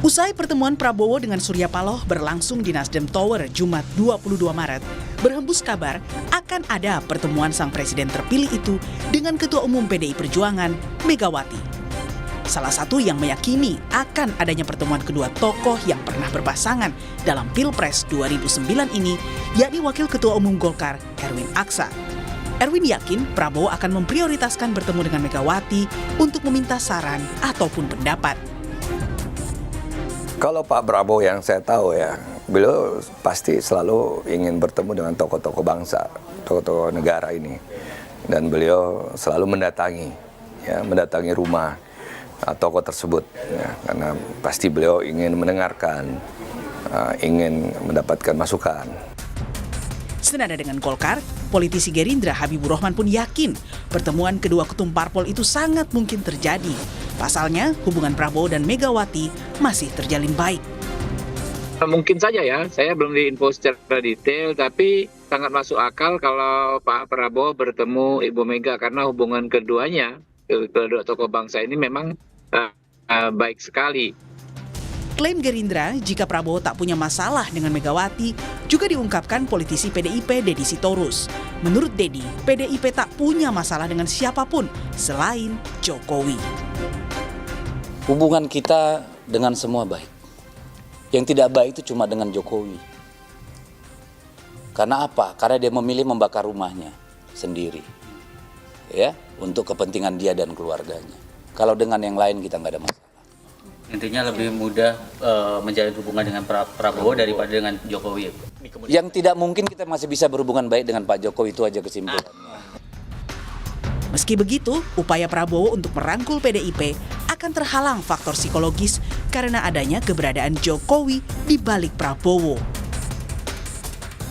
Usai pertemuan Prabowo dengan Surya Paloh berlangsung di Nasdem Tower Jumat 22 Maret, berhembus kabar akan ada pertemuan sang presiden terpilih itu dengan Ketua Umum PDI Perjuangan, Megawati. Salah satu yang meyakini akan adanya pertemuan kedua tokoh yang pernah berpasangan dalam Pilpres 2009 ini, yakni Wakil Ketua Umum Golkar, Erwin Aksa. Erwin yakin Prabowo akan memprioritaskan bertemu dengan Megawati untuk meminta saran ataupun pendapat. Kalau Pak Prabowo yang saya tahu ya, beliau pasti selalu ingin bertemu dengan tokoh-tokoh bangsa, tokoh-tokoh negara ini. Dan beliau selalu mendatangi rumah tokoh tersebut. Ya, karena pasti beliau ingin mendengarkan, ingin mendapatkan masukan. Senada dengan Golkar, politisi Gerindra Habibur Rahman pun yakin pertemuan kedua ketum parpol itu sangat mungkin terjadi. Pasalnya, hubungan Prabowo dan Megawati masih terjalin baik. Mungkin saja ya, saya belum diinfo secara detail, tapi sangat masuk akal kalau Pak Prabowo bertemu Ibu Mega karena hubungan keduanya, kedua tokoh bangsa ini memang baik sekali. Klaim Gerindra jika Prabowo tak punya masalah dengan Megawati juga diungkapkan politisi PDIP Deddy Sitorus. Menurut Deddy, PDIP tak punya masalah dengan siapapun selain Jokowi. Hubungan kita dengan semua baik. Yang tidak baik itu cuma dengan Jokowi. Karena apa? Karena dia memilih membakar rumahnya sendiri. Ya, untuk kepentingan dia dan keluarganya. Kalau dengan yang lain kita nggak ada masalah. Intinya lebih mudah menjalin hubungan dengan Prabowo daripada dengan Jokowi. Yang tidak mungkin kita masih bisa berhubungan baik dengan Pak Jokowi, itu aja kesimpulannya. Meski begitu, upaya Prabowo untuk merangkul PDIP akan terhalang faktor psikologis karena adanya keberadaan Jokowi di balik Prabowo.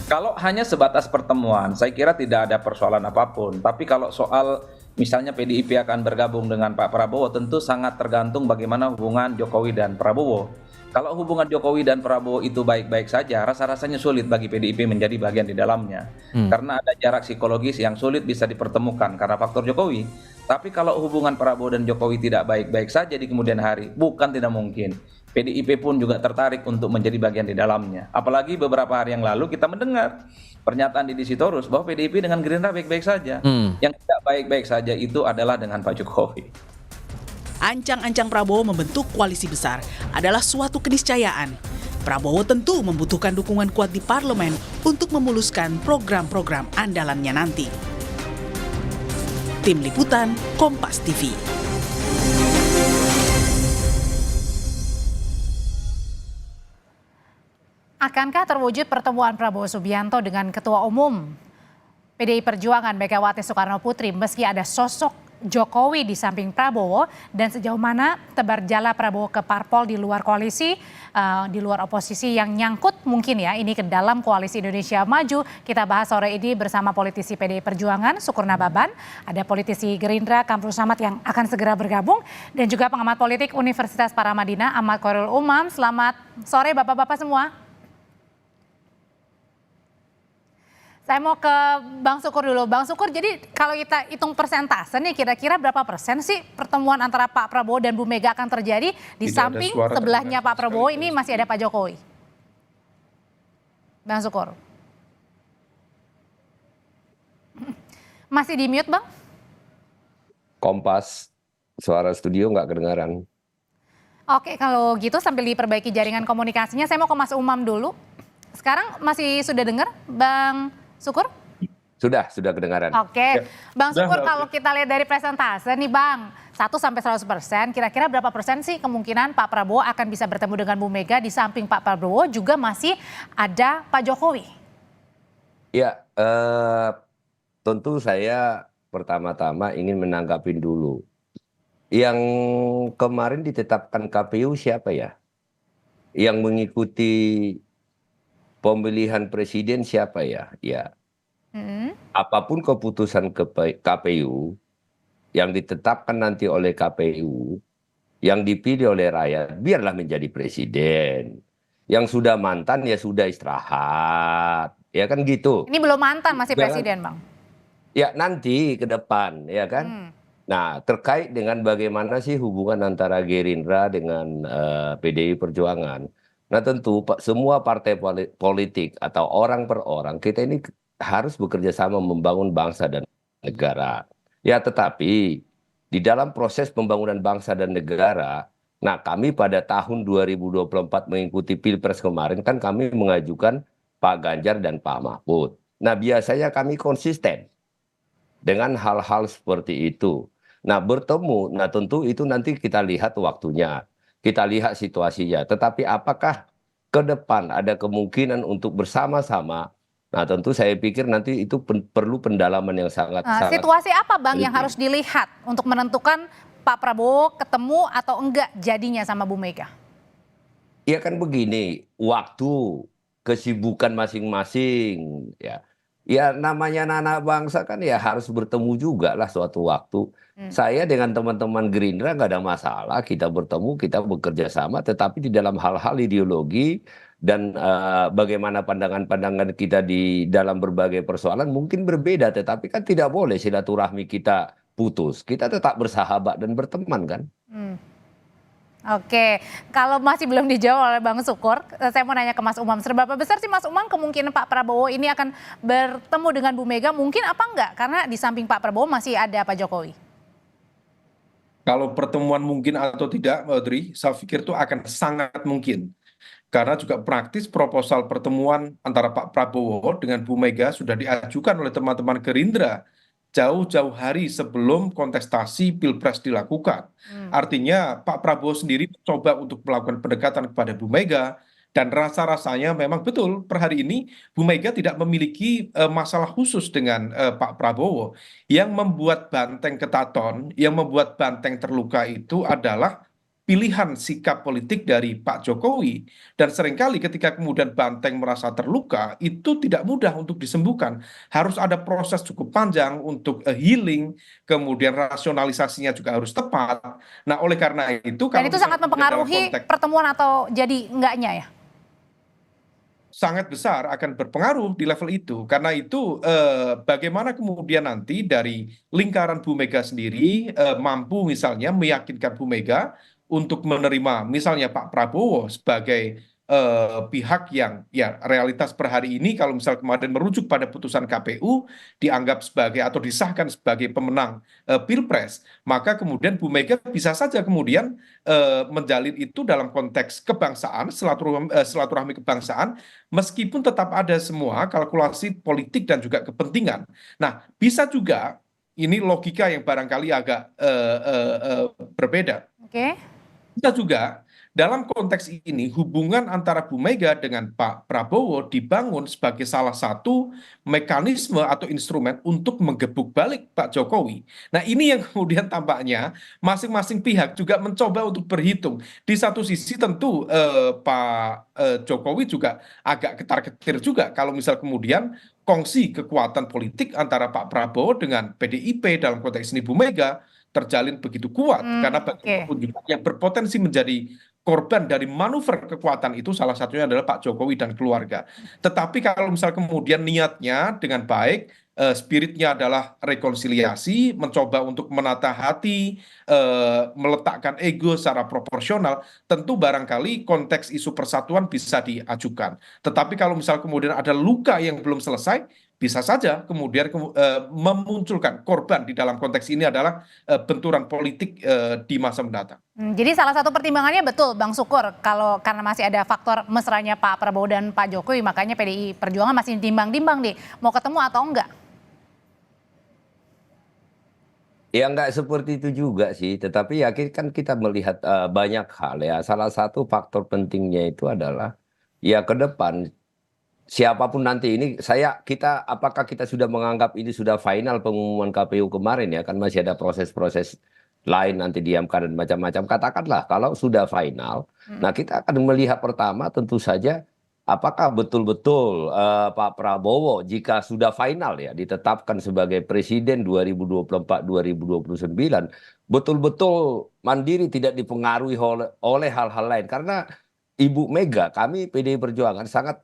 Kalau hanya sebatas pertemuan, saya kira tidak ada persoalan apapun. Tapi kalau soal misalnya PDIP akan bergabung dengan Pak Prabowo, tentu sangat tergantung bagaimana hubungan Jokowi dan Prabowo. Kalau hubungan Jokowi dan Prabowo itu baik-baik saja, rasa-rasanya sulit bagi PDIP menjadi bagian di dalamnya. Karena ada jarak psikologis yang sulit bisa dipertemukan karena faktor Jokowi. Tapi kalau hubungan Prabowo dan Jokowi tidak baik-baik saja di kemudian hari, bukan tidak mungkin. PDIP pun juga tertarik untuk menjadi bagian di dalamnya. Apalagi beberapa hari yang lalu kita mendengar pernyataan Deddy Sitorus bahwa PDIP dengan Gerindra baik-baik saja. Yang tidak baik-baik saja itu adalah dengan Pak Jokowi. Ancang-ancang Prabowo membentuk koalisi besar adalah suatu keniscayaan. Prabowo tentu membutuhkan dukungan kuat di parlemen untuk memuluskan program-program andalannya nanti. Tim Liputan, Kompas TV. Akankah terwujud pertemuan Prabowo Subianto dengan Ketua Umum PDI Perjuangan Megawati Soekarno Putri meski ada sosok Jokowi di samping Prabowo, dan sejauh mana tebar jala Prabowo ke parpol di luar koalisi, di luar oposisi yang nyangkut mungkin ya ini ke dalam koalisi Indonesia Maju. Kita bahas sore ini bersama politisi PDI Perjuangan Sukur Nababan, ada politisi Gerindra Kamrul Samad yang akan segera bergabung, dan juga pengamat politik Universitas Paramadina Ahmad Khairul Umam. Selamat sore Bapak-bapak semua. Saya mau ke Bang Sukur dulu. Bang Sukur, jadi kalau kita hitung persentase nih, kira-kira berapa persen sih pertemuan antara Pak Prabowo dan Bu Mega akan terjadi di samping sebelahnya Pak Prabowo ini masih ada Pak Jokowi? Bang Sukur. Masih di mute, Bang? Kompas, suara studio nggak kedengaran. Oke, kalau gitu sambil diperbaiki jaringan komunikasinya, saya mau ke Mas Umam dulu. Sekarang masih sudah dengar, Bang Sukur? Sudah kedengaran. Oke. Bang Sukur, kalau kita lihat dari presentase nih Bang, 1-100%, kira-kira berapa persen sih kemungkinan Pak Prabowo akan bisa bertemu dengan Bu Mega, di samping Pak Prabowo juga masih ada Pak Jokowi? Ya, tentu saya pertama-tama ingin menanggapi dulu. Yang kemarin ditetapkan KPU siapa ya? Yang mengikuti pemilihan presiden siapa ya? Ya, apapun keputusan KPU yang ditetapkan nanti oleh KPU, yang dipilih oleh rakyat, biarlah menjadi presiden. Yang sudah mantan ya sudah istirahat, ya kan gitu. Ini belum mantan, masih presiden Bang. Ya nanti ke depan, ya kan. Nah, terkait dengan bagaimana sih hubungan antara Gerindra dengan PDI Perjuangan. Nah, tentu semua partai politik atau orang per orang kita ini harus bekerja sama membangun bangsa dan negara. Ya, tetapi di dalam proses pembangunan bangsa dan negara, nah kami pada tahun 2024 mengikuti Pilpres kemarin kan kami mengajukan Pak Ganjar dan Pak Mahfud. Nah, biasanya kami konsisten dengan hal-hal seperti itu. Nah, bertemu, nah tentu itu nanti kita lihat waktunya, kita lihat situasinya. Tetapi apakah ke depan ada kemungkinan untuk bersama-sama? Nah, tentu saya pikir nanti itu perlu pendalaman yang sangat-sangat. Situasi apa Bang yang harus dilihat untuk menentukan Pak Prabowo ketemu atau enggak jadinya sama Bu Mega? Ya kan begini, waktu, kesibukan masing-masing, ya. Ya namanya anak bangsa kan ya harus bertemu juga lah suatu waktu. Saya dengan teman-teman Gerindra nggak ada masalah, kita bertemu, kita bekerja sama, tetapi di dalam hal-hal ideologi dan bagaimana pandangan-pandangan kita di dalam berbagai persoalan mungkin berbeda, tetapi kan tidak boleh silaturahmi kita putus. Kita tetap bersahabat dan berteman kan. Oke, kalau masih belum dijawab oleh Bang Sukur, saya mau nanya ke Mas Umam. Seberapa besar sih Mas Umam kemungkinan Pak Prabowo ini akan bertemu dengan Bu Mega? Mungkin apa enggak? Karena di samping Pak Prabowo masih ada Pak Jokowi. Kalau pertemuan mungkin atau tidak, Mbak Audrey, saya pikir itu akan sangat mungkin. Karena juga praktis proposal pertemuan antara Pak Prabowo dengan Bu Mega sudah diajukan oleh teman-teman Gerindra jauh-jauh hari sebelum kontestasi Pilpres dilakukan. Artinya Pak Prabowo sendiri mencoba untuk melakukan pendekatan kepada Bu Mega, dan rasa-rasanya memang betul per hari ini Bu Mega tidak memiliki masalah khusus dengan Pak Prabowo. Yang membuat banteng ketaton, yang membuat banteng terluka itu adalah pilihan sikap politik dari Pak Jokowi. Dan seringkali ketika kemudian banteng merasa terluka, itu tidak mudah untuk disembuhkan. Harus ada proses cukup panjang untuk healing, kemudian rasionalisasinya juga harus tepat. Nah, oleh karena itu... Dan itu sangat mempengaruhi pertemuan atau jadi enggaknya ya? Sangat besar akan berpengaruh di level itu. Karena itu bagaimana kemudian nanti dari lingkaran Bu Mega sendiri mampu misalnya meyakinkan Bu Mega untuk menerima misalnya Pak Prabowo sebagai pihak yang ya realitas per hari ini kalau misal kemarin merujuk pada putusan KPU dianggap sebagai atau disahkan sebagai pemenang Pilpres, maka kemudian Bu Mega bisa saja kemudian menjalin itu dalam konteks kebangsaan, silaturahmi kebangsaan, meskipun tetap ada semua kalkulasi politik dan juga kepentingan. Nah, bisa juga ini logika yang barangkali agak berbeda. Oke. Bisa juga dalam konteks ini hubungan antara Bu Mega dengan Pak Prabowo dibangun sebagai salah satu mekanisme atau instrumen untuk menggebuk balik Pak Jokowi. Nah, ini yang kemudian tampaknya masing-masing pihak juga mencoba untuk berhitung. Di satu sisi tentu Pak Jokowi juga agak ketar-ketir juga kalau misal kemudian kongsi kekuatan politik antara Pak Prabowo dengan PDIP dalam konteks ini Bu Mega terjalin begitu kuat, karena bagaimanapun juga yang berpotensi menjadi korban dari manuver kekuatan itu salah satunya adalah Pak Jokowi dan keluarga. Tetapi kalau misal kemudian niatnya dengan baik, spiritnya adalah rekonsiliasi, mencoba untuk menata hati, meletakkan ego secara proporsional, tentu barangkali konteks isu persatuan bisa diajukan. Tetapi kalau misal kemudian ada luka yang belum selesai, bisa saja kemudian memunculkan korban di dalam konteks ini adalah benturan politik di masa mendatang. Jadi salah satu pertimbangannya betul Bang Sukur, kalau karena masih ada faktor mesranya Pak Prabowo dan Pak Jokowi, makanya PDI Perjuangan masih timbang-timbang nih mau ketemu atau enggak. Ya nggak seperti itu juga sih, tetapi ya kan kita melihat banyak hal ya. Salah satu faktor pentingnya itu adalah ya ke depan siapapun nanti ini apakah kita sudah menganggap ini sudah final pengumuman KPU kemarin ya, kan masih ada proses-proses lain nanti diamkan dan macam-macam. Katakanlah kalau sudah final, nah kita akan melihat pertama tentu saja apakah betul-betul Pak Prabowo jika sudah final ya ditetapkan sebagai presiden 2024-2029 betul-betul mandiri, tidak dipengaruhi oleh hal-hal lain. Karena Ibu Mega, kami PDI Perjuangan sangat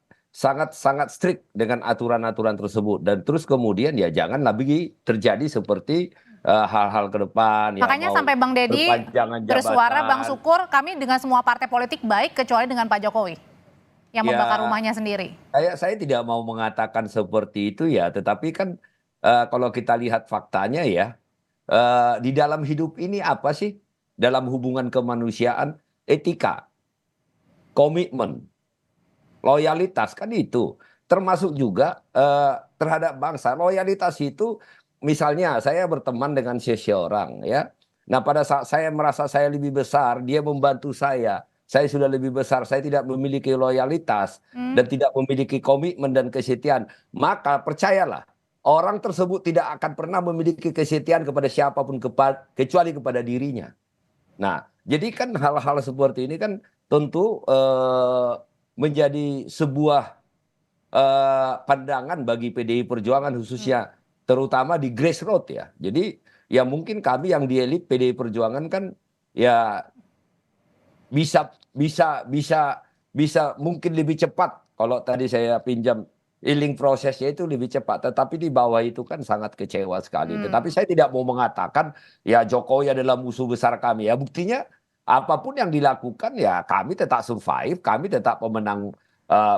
strict dengan aturan-aturan tersebut, dan terus kemudian ya jangan lagi terjadi seperti hal-hal ke depan. Makanya mau sampai Bang Deddy perpanjangan bersuara, jabatan. Bang Sukur, kami dengan semua partai politik baik kecuali dengan Pak Jokowi yang Ya, membakar rumahnya sendiri. saya tidak mau mengatakan seperti itu ya, tetapi kan kalau kita lihat faktanya ya, di dalam hidup ini apa sih? Dalam hubungan kemanusiaan, etika, komitmen, loyalitas kan itu. Termasuk juga terhadap bangsa. Loyalitas itu misalnya saya berteman dengan seseorang ya. Nah, pada saat saya merasa saya lebih besar, dia membantu saya sudah lebih besar, saya tidak memiliki loyalitas dan tidak memiliki komitmen dan kesetiaan, maka percayalah, orang tersebut tidak akan pernah memiliki kesetiaan kepada siapapun kecuali kepada dirinya. Nah, jadi kan hal-hal seperti ini kan tentu menjadi sebuah pandangan bagi PDI Perjuangan khususnya terutama di grassroots ya. Jadi ya mungkin kami yang di elit PDI Perjuangan kan ya bisa mungkin lebih cepat kalau tadi saya pinjam healing prosesnya itu lebih cepat, tetapi di bawah itu kan sangat kecewa sekali. Tetapi saya tidak mau mengatakan ya Jokowi adalah musuh besar kami ya, buktinya apapun yang dilakukan ya kami tetap survive, kami tetap pemenang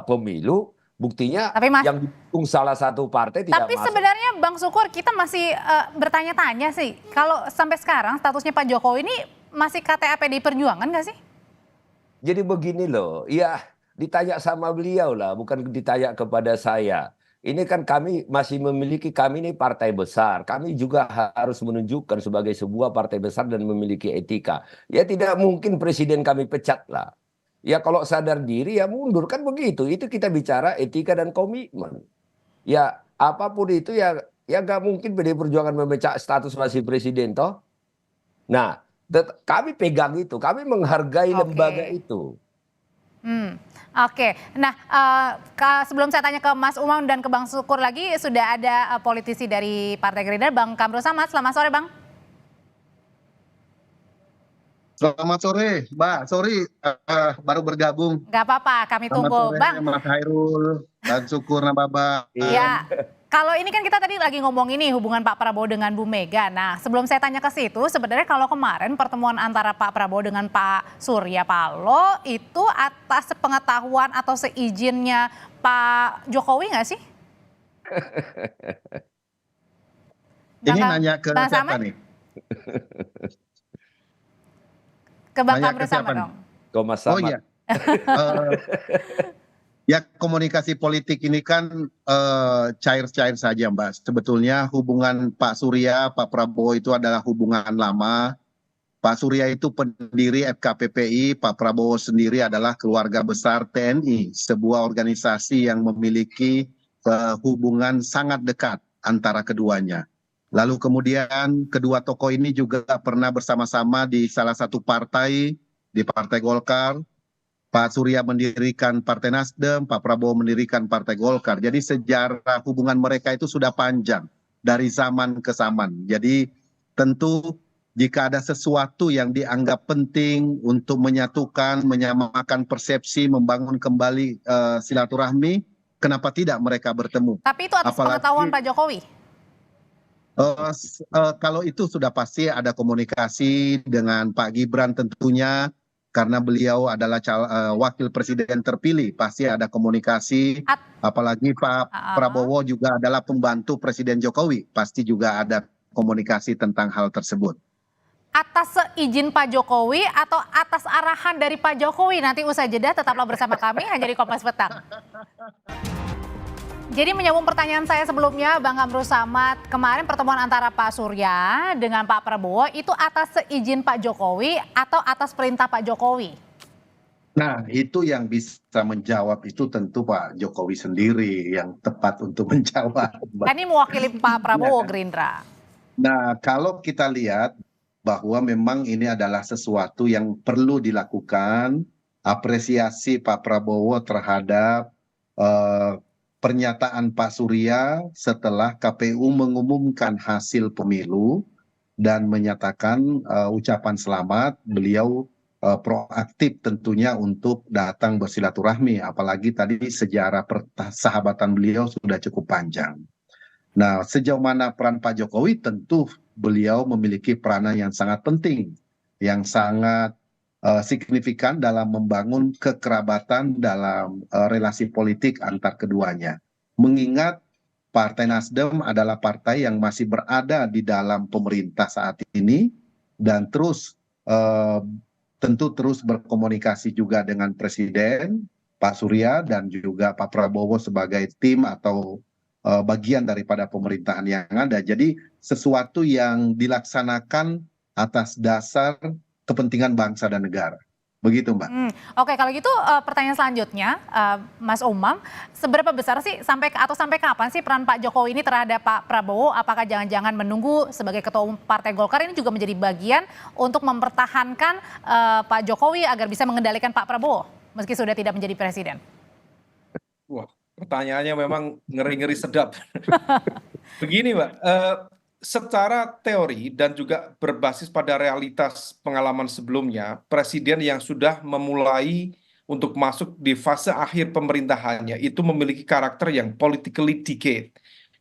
pemilu. Buktinya yang didukung salah satu partai tidak Tapi masuk. sebenarnya Bang Sukur, kita masih bertanya-tanya sih, kalau sampai sekarang statusnya Pak Jokowi ini masih KTA PDI Perjuangan nggak sih? Jadi begini loh, ya ditanya sama beliau lah, bukan ditanya kepada saya. Ini kan kami masih memiliki, kami ini partai besar. Kami juga harus menunjukkan sebagai sebuah partai besar dan memiliki etika. Ya tidak mungkin presiden kami pecat lah. Ya kalau sadar diri ya mundur, kan begitu. Itu kita bicara etika dan komitmen. Ya apapun itu ya nggak mungkin PDI Perjuangan memecat status masih presiden toh. Nah, kami pegang itu, kami menghargai lembaga itu. Oke. Nah, sebelum saya tanya ke Mas Umam dan ke Bang Sukur lagi, sudah ada politisi dari Partai Gerindra, Bang Kamru Samad. Selamat sore, Bang. Selamat sore, Mbak. Sorry, baru bergabung. Nggak apa-apa, kami tunggu. Selamat sore, Bang. Mas Hairul, Bang Sukur, Nababa. Ya, kalau ini kan kita tadi lagi ngomong ini hubungan Pak Prabowo dengan Bu Mega. Nah, sebelum saya tanya ke situ, sebenarnya kalau kemarin pertemuan antara Pak Prabowo dengan Pak Surya Paloh itu atas sepengetahuan atau seizinnya Pak Jokowi nggak sih? Ini nanya ke Bang siapa Samad? nih? Ke Bang Nanya Kamru ke siapa Samad nih? dong. Mas Oh Samad. iya. Ya komunikasi politik ini kan cair-cair saja, Mbak. Sebetulnya hubungan Pak Surya, Pak Prabowo itu adalah hubungan lama. Pak Surya itu pendiri FKPPI, Pak Prabowo sendiri adalah keluarga besar TNI, sebuah organisasi yang memiliki hubungan sangat dekat antara keduanya. Lalu kemudian kedua tokoh ini juga pernah bersama-sama di salah satu partai, di Partai Golkar. Pak Surya mendirikan Partai Nasdem, Pak Prabowo mendirikan Partai Golkar. Jadi sejarah hubungan mereka itu sudah panjang dari zaman ke zaman. Jadi tentu jika ada sesuatu yang dianggap penting untuk menyatukan, menyamakan persepsi, membangun kembali silaturahmi, kenapa tidak mereka bertemu? Tapi itu atas pengetahuan Pak Jokowi? Kalau itu sudah pasti ada komunikasi dengan Pak Gibran tentunya. Karena beliau adalah wakil presiden terpilih, pasti ada komunikasi. Apalagi Pak Prabowo juga adalah pembantu Presiden Jokowi, pasti juga ada komunikasi tentang hal tersebut. Atas seizin Pak Jokowi atau atas arahan dari Pak Jokowi? Nanti usai jeda tetaplah bersama kami hanya di Kompas Petang. Jadi menyambung pertanyaan saya sebelumnya, Bang Kamru Samad, kemarin pertemuan antara Pak Surya dengan Pak Prabowo itu atas seizin Pak Jokowi atau atas perintah Pak Jokowi? Nah, itu yang bisa menjawab itu tentu Pak Jokowi sendiri yang tepat untuk menjawab. Kan ini mewakili Pak Prabowo Gerindra. Nah, kalau kita lihat bahwa memang ini adalah sesuatu yang perlu dilakukan, apresiasi Pak Prabowo terhadap pernyataan Pak Surya setelah KPU mengumumkan hasil pemilu dan menyatakan ucapan selamat, beliau proaktif tentunya untuk datang bersilaturahmi, apalagi tadi sejarah persahabatan beliau sudah cukup panjang. Nah, sejauh mana peran Pak Jokowi, tentu beliau memiliki peranan yang sangat penting, yang sangat signifikan dalam membangun kekerabatan dalam relasi politik antar keduanya. Mengingat Partai Nasdem adalah partai yang masih berada di dalam pemerintah saat ini dan tentu terus berkomunikasi juga dengan Presiden Pak Surya dan juga Pak Prabowo sebagai tim atau bagian daripada pemerintahan yang ada. Jadi sesuatu yang dilaksanakan atas dasar kepentingan bangsa dan negara. Begitu, Mbak. Oke, kalau gitu pertanyaan selanjutnya, Mas Umam, seberapa besar sih sampai kapan sih peran Pak Jokowi ini terhadap Pak Prabowo? Apakah jangan-jangan menunggu sebagai Ketua Umum Partai Golkar ini juga menjadi bagian untuk mempertahankan Pak Jokowi agar bisa mengendalikan Pak Prabowo meski sudah tidak menjadi presiden? Wah, pertanyaannya memang ngeri-ngeri sedap. Begini, Mbak, secara teori dan juga berbasis pada realitas pengalaman sebelumnya, presiden yang sudah memulai untuk masuk di fase akhir pemerintahannya itu memiliki karakter yang politically decayed.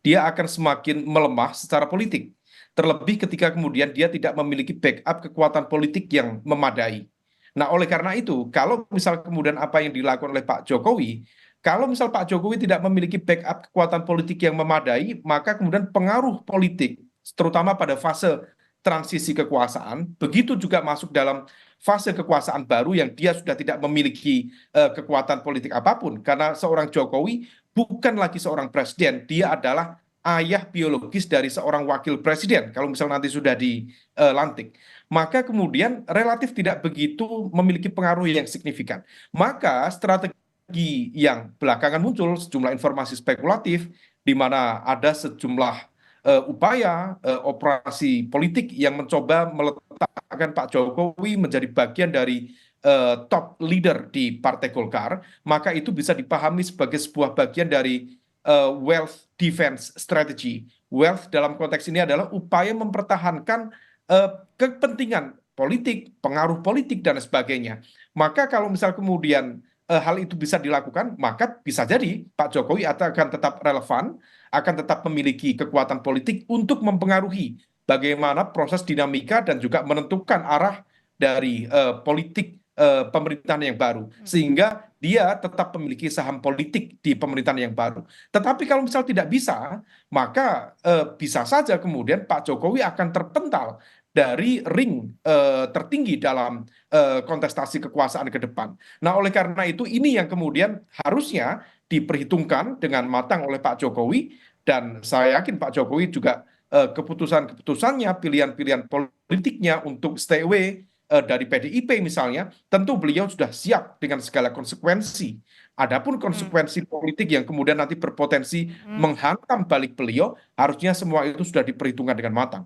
Dia akan semakin melemah secara politik. Terlebih ketika kemudian dia tidak memiliki backup kekuatan politik yang memadai. Nah, oleh karena itu, kalau misal kemudian apa yang dilakukan oleh Pak Jokowi, kalau misal Pak Jokowi tidak memiliki backup kekuatan politik yang memadai, maka kemudian pengaruh politik, terutama pada fase transisi kekuasaan, begitu juga masuk dalam fase kekuasaan baru yang dia sudah tidak memiliki kekuatan politik apapun. Karena seorang Jokowi bukan lagi seorang presiden, dia adalah ayah biologis dari seorang wakil presiden, kalau misal nanti sudah dilantik. Maka kemudian relatif tidak begitu memiliki pengaruh yang signifikan. Maka strategi yang belakangan muncul, sejumlah informasi spekulatif, di mana ada sejumlah upaya operasi politik yang mencoba meletakkan Pak Jokowi menjadi bagian dari top leader di Partai Golkar, maka itu bisa dipahami sebagai sebuah bagian dari wealth defense strategy. Wealth dalam konteks ini adalah upaya mempertahankan kepentingan politik, pengaruh politik, dan sebagainya. Maka kalau misal kemudian hal itu bisa dilakukan, maka bisa jadi Pak Jokowi akan tetap relevan, akan tetap memiliki kekuatan politik untuk mempengaruhi bagaimana proses dinamika dan juga menentukan arah dari politik pemerintahan yang baru. Sehingga dia tetap memiliki saham politik di pemerintahan yang baru. Tetapi kalau misal tidak bisa, maka bisa saja kemudian Pak Jokowi akan terpental dari ring tertinggi dalam kontestasi kekuasaan ke depan. Nah, oleh karena itu ini yang kemudian harusnya diperhitungkan dengan matang oleh Pak Jokowi, dan saya yakin Pak Jokowi juga keputusan-keputusannya, pilihan-pilihan politiknya untuk stay away dari PDIP misalnya, tentu beliau sudah siap dengan segala konsekuensi. Adapun konsekuensi politik yang kemudian nanti berpotensi menghantam balik beliau, harusnya semua itu sudah diperhitungkan dengan matang.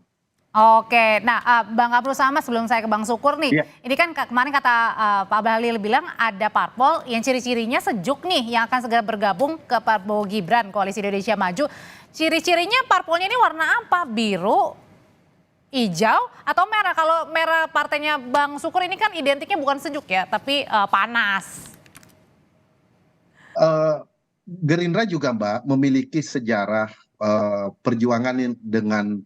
Oke, nah Bang Abdul Samad, sebelum saya ke Bang Sukur nih, ini kan kemarin kata Pak Bahlil bilang ada parpol yang ciri-cirinya sejuk nih yang akan segera bergabung ke Prabowo Gibran, Koalisi Indonesia Maju. Ciri-cirinya parpolnya ini warna apa? Biru, hijau, atau merah? Kalau merah partainya Bang Sukur ini kan identiknya bukan sejuk ya, tapi panas. Gerindra juga, Mbak, memiliki sejarah perjuangan dengan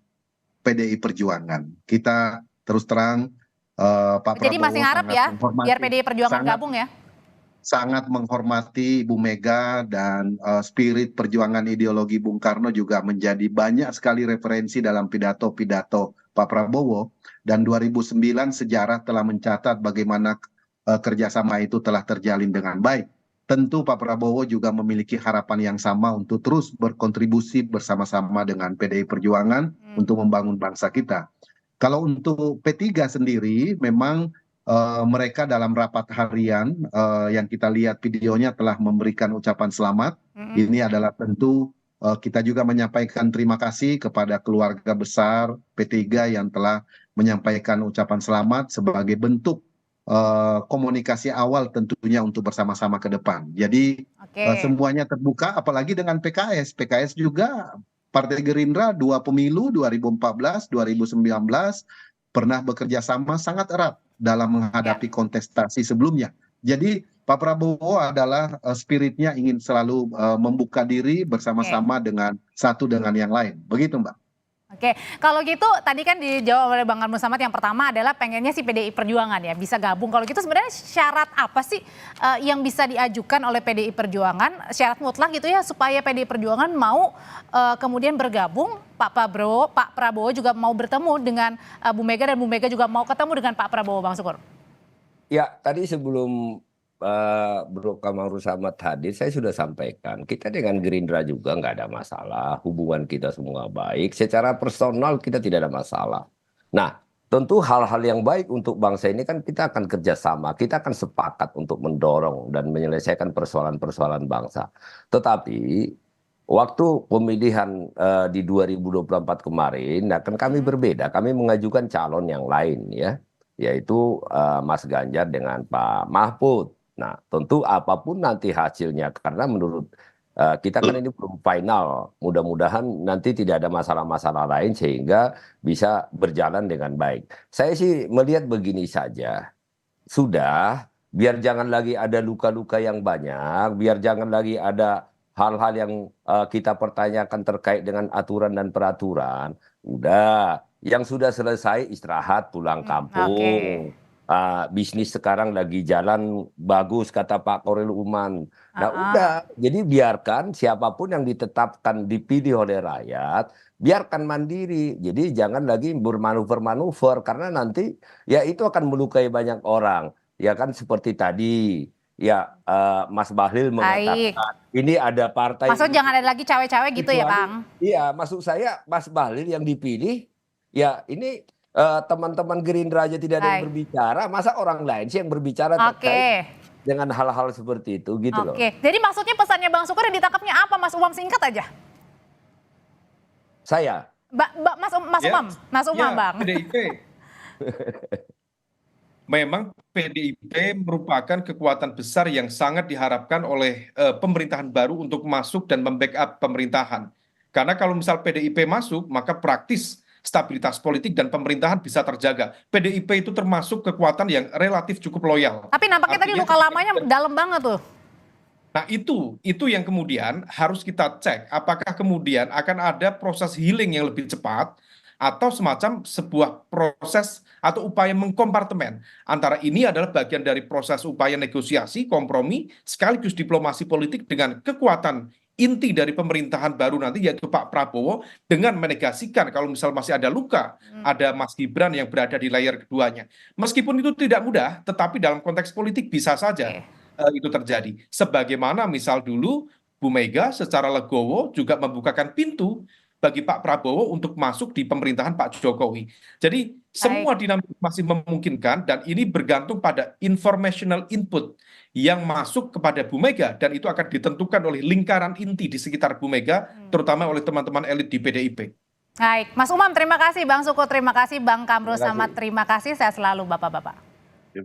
PDI Perjuangan. Kita terus terang Pak Prabowo. Jadi masih ngarep ya, biar PDI Perjuangan gabung ya? Sangat menghormati Ibu Mega dan spirit perjuangan ideologi Bung Karno juga menjadi banyak sekali referensi dalam pidato-pidato Pak Prabowo. Dan 2009 sejarah telah mencatat bagaimana kerjasama itu telah terjalin dengan baik. Tentu Pak Prabowo juga memiliki harapan yang sama untuk terus berkontribusi bersama-sama dengan PDI Perjuangan untuk membangun bangsa kita. Kalau untuk P3 sendiri, memang mereka dalam rapat harian yang kita lihat videonya telah memberikan ucapan selamat. Ini adalah tentu kita juga menyampaikan terima kasih kepada keluarga besar P3 yang telah menyampaikan ucapan selamat sebagai bentuk komunikasi awal tentunya untuk bersama-sama ke depan. Jadi semuanya terbuka, apalagi dengan PKS. PKS juga Partai Gerindra 2 pemilu 2014, 2019 pernah bekerja sama sangat erat dalam menghadapi kontestasi sebelumnya. Jadi Pak Prabowo adalah spiritnya ingin selalu membuka diri bersama-sama dengan satu dengan yang lain. Begitu, Mbak. Oke, kalau gitu tadi kan dijawab oleh Bang Kamru Samad, yang pertama adalah pengennya si PDI Perjuangan ya bisa gabung. Kalau gitu sebenarnya syarat apa sih yang bisa diajukan oleh PDI Perjuangan, syarat mutlak gitu ya supaya PDI Perjuangan mau kemudian bergabung, Pak Prabowo juga mau bertemu dengan Bu Mega dan Bu Mega juga mau ketemu dengan Pak Prabowo, Bang Sukur? Ya, tadi sebelum Bro Kamru Samad hadir, saya sudah sampaikan, kita dengan Gerindra juga nggak ada masalah, hubungan kita semua baik, secara personal kita tidak ada masalah. Nah, tentu hal-hal yang baik untuk bangsa ini kan kita akan kerjasama, kita akan sepakat untuk mendorong dan menyelesaikan persoalan-persoalan bangsa. Tetapi waktu pemilihan di 2024 kemarin, nah kan kami berbeda, kami mengajukan calon yang lain ya, yaitu Mas Ganjar dengan Pak Mahfud. Nah, tentu apapun nanti hasilnya, karena menurut kita kan ini belum final, mudah-mudahan nanti tidak ada masalah-masalah lain sehingga bisa berjalan dengan baik. Saya sih melihat begini saja, sudah, biar jangan lagi ada luka-luka yang banyak, biar jangan lagi ada hal-hal yang kita pertanyakan terkait dengan aturan dan peraturan. Udah, yang sudah selesai istirahat, pulang kampung. Bisnis sekarang lagi jalan bagus, kata Pak Koril Uman. Nah udah, jadi biarkan siapapun yang ditetapkan dipilih oleh rakyat, biarkan mandiri. Jadi jangan lagi bermanuver-manuver, karena nanti ya itu akan melukai banyak orang. Ya kan seperti tadi, ya Mas Bahlil mengatakan ini ada partai. Maksud jangan ada lagi cawe-cawe gitu ya, Bang? Iya, maksud saya Mas Bahlil yang dipilih, ya ini teman-teman Gerindra aja tidak ada yang berbicara, masa orang lain sih yang berbicara terkait dengan hal-hal seperti itu gitu loh. Jadi maksudnya pesannya Bang Sukur yang ditangkapnya apa, Mas Umam, singkat aja? Saya? Mas Umam, Bang. PDIP. Memang PDIP merupakan kekuatan besar yang sangat diharapkan oleh pemerintahan baru untuk masuk dan membackup pemerintahan. Karena kalau misal PDIP masuk, maka praktis stabilitas politik dan pemerintahan bisa terjaga. PDIP itu termasuk kekuatan yang relatif cukup loyal. Tapi nampaknya tadi luka lamanya dalam banget tuh. Nah itu yang kemudian harus kita cek, apakah kemudian akan ada proses healing yang lebih cepat, atau semacam sebuah proses atau upaya mengkompartemen antara ini adalah bagian dari proses upaya negosiasi, kompromi, sekaligus diplomasi politik dengan kekuatan inti dari pemerintahan baru nanti, yaitu Pak Prabowo, dengan menegasikan kalau misal masih ada luka, ada Mas Gibran yang berada di layar keduanya. Meskipun itu tidak mudah, tetapi dalam konteks politik bisa saja itu terjadi. Sebagaimana misal dulu Bu Mega secara legowo juga membukakan pintu bagi Pak Prabowo untuk masuk di pemerintahan Pak Jokowi. Jadi semua dinamika masih memungkinkan, dan ini bergantung pada informational input yang masuk kepada Bu Mega, dan itu akan ditentukan oleh lingkaran inti di sekitar Bu Mega, terutama oleh teman-teman elit di PDIP. Baik, Mas Umam terima kasih, Bang Sukur terima kasih, Bang Kamru Samad terima kasih, saya selalu Bapak-Bapak.